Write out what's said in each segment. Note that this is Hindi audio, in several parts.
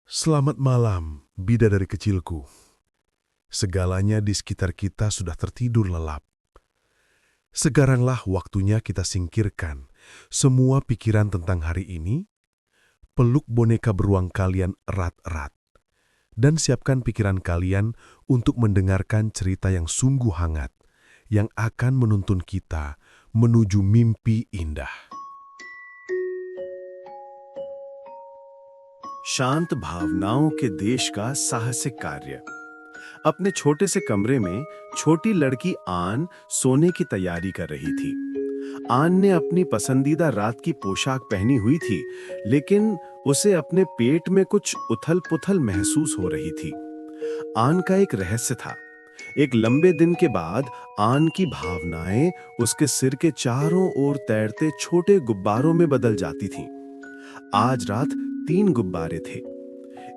Selamat malam, bidadari kecilku. Segalanya di sekitar kita sudah tertidur lelap. Sekaranglah waktunya kita singkirkan semua pikiran tentang hari ini, peluk boneka beruang kalian erat-erat, dan siapkan pikiran kalian untuk mendengarkan cerita yang sungguh hangat, yang akan menuntun kita menuju mimpi indah. शांत भावनाओं के देश का साहसिक कार्य। अपने छोटे से कमरे में छोटी लड़की आन सोने की तैयारी कर रही थी। आन ने अपनी पसंदीदा रात की पोशाक पहनी हुई थी, लेकिन उसे अपने पेट में कुछ उथल-पुथल महसूस हो रही थी। आन का एक रहस्य था। एक लंबे दिन के बाद आन की भावनाएं उसके सिर के चारों ओर तैरते छोटे गुब्बारों में बदल जाती थीं। आज रात 3 गुब्बारे थे।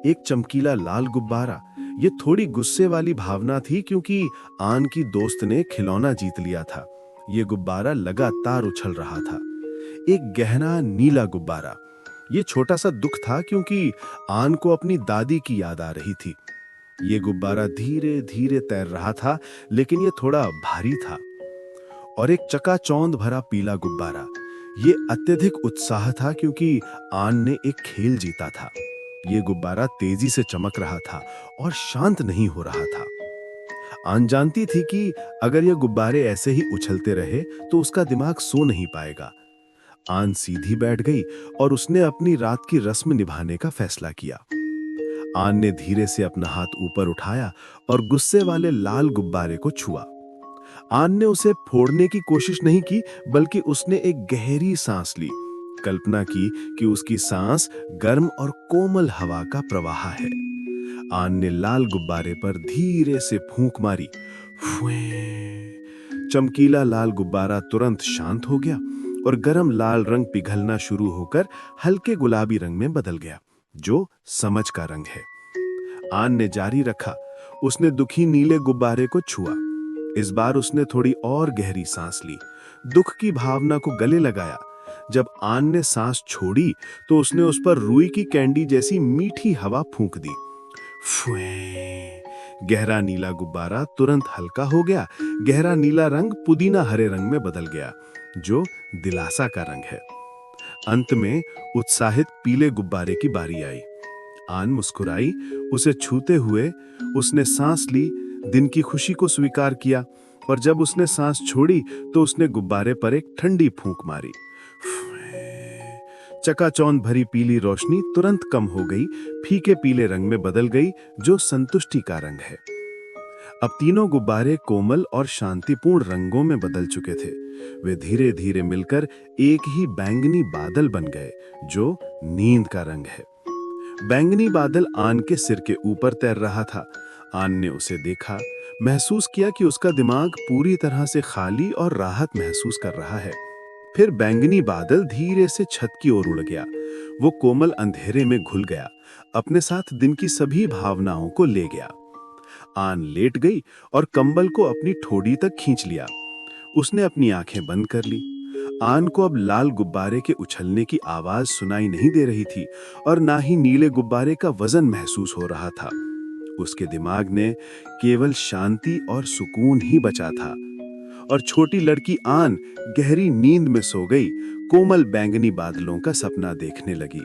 एक चमकीला लाल गुब्बारा, ये थोड़ी गुस्से वाली भावना थी क्योंकि आन की दोस्त ने खिलौना जीत लिया था। ये गुब्बारा लगातार उछल रहा था। एक गहरा नीला गुब्बारा, ये छोटा सा दुख था क्योंकि आन को अपनी दादी की याद आ रही थी। ये गुब्बारा धीरे धीरे तैर रहा था, लेकिन ये थोड़ा भारी था। और एक चकाचौंध भरा पीला गुब्बारा, ये अत्यधिक उत्साह था क्योंकि आन ने एक खेल जीता था। ये गुब्बारा तेजी से चमक रहा था और शांत नहीं हो रहा था। आन जानती थी कि अगर ये गुब्बारे ऐसे ही उछलते रहे तो उसका दिमाग सो नहीं पाएगा। आन सीधी बैठ गई और उसने अपनी रात की रस्म निभाने का फैसला किया। आन ने धीरे से अपना हाथ ऊपर उठाया और गुस्से वाले लाल गुब्बारे को छुआ। आन ने उसे फोड़ने की कोशिश नहीं की, बल्कि उसने एक गहरी सांस ली। कल्पना की कि उसकी सांस गर्म और कोमल हवा का प्रवाह है। आन ने लाल गुब्बारे पर धीरे से फूंक मारी। फुएं। चमकीला लाल गुब्बारा तुरंत शांत हो गया और गर्म लाल रंग पिघलना शुरू होकर हल्के गुलाबी रंग में बदल गया, जो समझ का रंग है। आन ने जारी रखा। उसने दुखी नीले गुब्बारे को छुआ। इस बार उसने थोड़ी और गहरी सांस ली, दुख की भावना को गले लगाया। जब आन ने सांस छोड़ी तो उसने उस पर रुई की कैंडी जैसी मीठी हवा फूंक दी। फुएं। गहरा नीला गुब्बारा तुरंत हल्का हो गया। गहरा नीला रंग पुदीना हरे रंग में बदल गया, जो दिलासा का रंग है। अंत में उत्साहित पीले गुब्बारे की बारी आई। आन मुस्कुराई। उसे छूते हुए उसने सांस ली, दिन की खुशी को स्वीकार किया। और जब उसने सांस छोड़ी तो उसने गुब्बारे पर एक ठंडी फूंक मारी। चकाचौंध भरी पीली रोशनी तुरंत कम हो गई, फीके पीले रंग में बदल गई, जो संतुष्टि का रंग है। अब तीनों गुब्बारे कोमल और शांतिपूर्ण रंगों में बदल चुके थे। वे धीरे धीरे मिलकर एक ही बैंगनी बादल बन गए, जो नींद का रंग है। बैंगनी बादल आन के सिर के ऊपर तैर रहा था। आन ने उसे देखा, महसूस किया कि उसका दिमाग पूरी तरह से खाली और राहत महसूस कर रहा है। फिर बैंगनी बादल धीरे से छत की ओर उड़ गया। वो कोमल अंधेरे में घुल गया, अपने साथ दिन की सभी भावनाओं को ले गया। आन लेट गई और कंबल को अपनी ठोड़ी तक खींच लिया। उसने अपनी आंखें बंद कर ली। आन को अब लाल गुब्बारे के उछलने की आवाज सुनाई नहीं दे रही थी और ना ही नीले गुब्बारे का वजन महसूस हो रहा था। उसके दिमाग ने केवल शांति और सुकून ही बचा था। और छोटी लड़की आन गहरी नींद में सो गई, कोमल बैंगनी बादलों का सपना देखने लगी।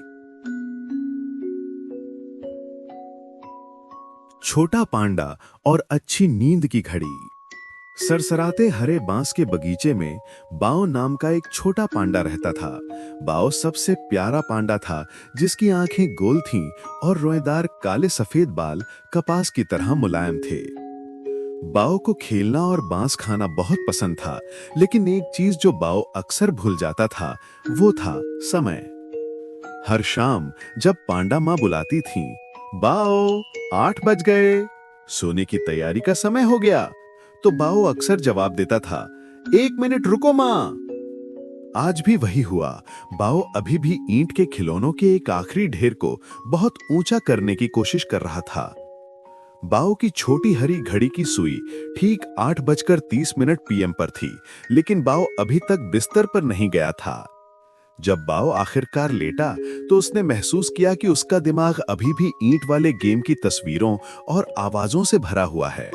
छोटा पांडा और अच्छी नींद की घड़ी। सरसराते हरे बांस के बगीचे में बाओ नाम का एक छोटा पांडा रहता था। बाओ सबसे प्यारा पांडा था, जिसकी आंखें गोल थीं और रोएदार काले सफेद बाल कपास की तरह मुलायम थे। बाओ को खेलना और बांस खाना बहुत पसंद था, लेकिन एक चीज जो बाओ अक्सर भूल जाता था, वो था समय। हर शाम जब पांडा माँ बुलाती थी, बाओ 8 बज गए, सोने की तैयारी का समय हो गया, तो बाओ अक्सर जवाब देता था, 1 मिनट रुको माँ। आज भी वही हुआ। बाओ अभी भी ईंट के खिलौनों के एक आखिरी ढेर को बहुत ऊंचा करने की कोशिश कर रहा था। बाओ की छोटी हरी घड़ी की सुई ठीक 8:30 पीएम पर थी, लेकिन बाओ अभी तक बिस्तर पर नहीं गया था। जब बाओ आखिरकार लेटा तो उसने महसूस किया कि उसका दिमाग अभी भी ईंट वाले गेम की तस्वीरों और आवाजों से भरा हुआ है।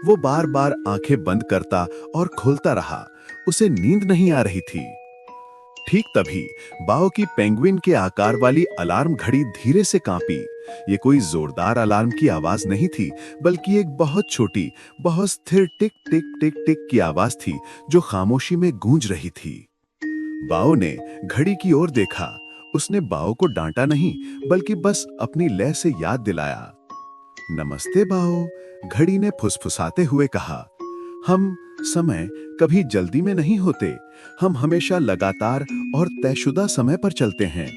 वो बार बार आंखें बंद करता और खोलता रहा। उसे नींद नहीं आ रही थी। ठीक तभी बाओ की पेंगुइन के आकार वाली अलार्म घड़ी धीरे से कांपी। ये कोई जोरदार अलार्म की आवाज नहीं थी, बल्कि एक बहुत छोटी, बहुत स्थिर टिक टिक टिक टिक की आवाज थी जो खामोशी में गूंज रही थी। बाओ ने घड़ी की ओर देखा। उसने बाओ को डांटा नहीं, बल्कि बस अपनी लय से याद दिलाया। नमस्ते बाओ, घड़ी ने फुसफुसाते हुए कहा। हम समय कभी जल्दी में नहीं होते। हम हमेशा लगातार और तयशुदा समय पर चलते हैं।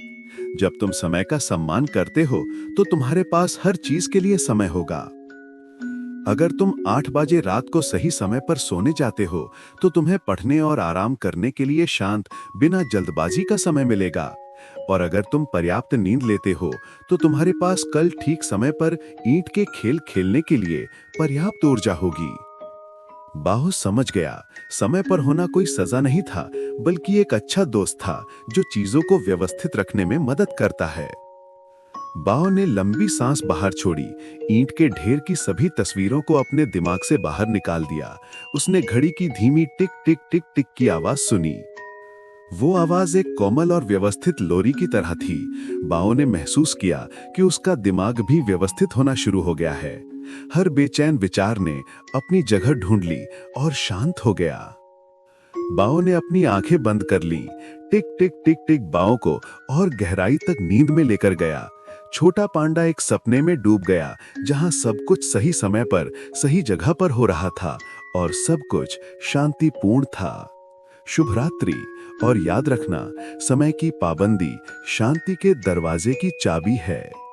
जब तुम समय का सम्मान करते हो तो तुम्हारे पास हर चीज के लिए समय होगा। अगर तुम 8 बजे रात को सही समय पर सोने जाते हो तो तुम्हें पढ़ने और आराम करने के लिए शांत, बिना जल्दबाजी का समय मिलेगा। और अगर तुम पर्याप्त नींद लेते हो तो तुम्हारे पास कल ठीक समय पर ईंट के खेल खेलने के लिए पर्याप्त ऊर्जा होगी। बाहो समझ गया, समय पर होना कोई सजा नहीं था, बल्कि एक अच्छा दोस्त था जो चीजों को व्यवस्थित रखने में मदद करता है। बाओ ने लंबी सांस बाहर छोड़ी। ईंट के ढेर की सभी तस्वीरों को अपने दिमाग से बाहर निकाल दिया। उसने घड़ी की धीमी टिक टिक टिक टिक की आवाज सुनी। वो आवाज एक कोमल और व्यवस्थित लोरी की तरह थी। बाओ ने महसूस किया कि उसका दिमाग भी व्यवस्थित होना शुरू हो गया है। हर बेचैन विचार ने अपनी जगह ढूंढ ली और शांत हो गया। बाओ ने अपनी आंखें बंद कर ली। टिक टिक टिक टिक बाओ को और गहराई तक नींद में लेकर गया। छोटा पांडा एक सपने में डूब गया, जहां सब कुछ सही समय पर सही जगह पर हो रहा था और सब कुछ शांतिपूर्ण था। शुभ रात्रि। और याद रखना, समय की पाबंदी शांति के दरवाजे की चाबी है।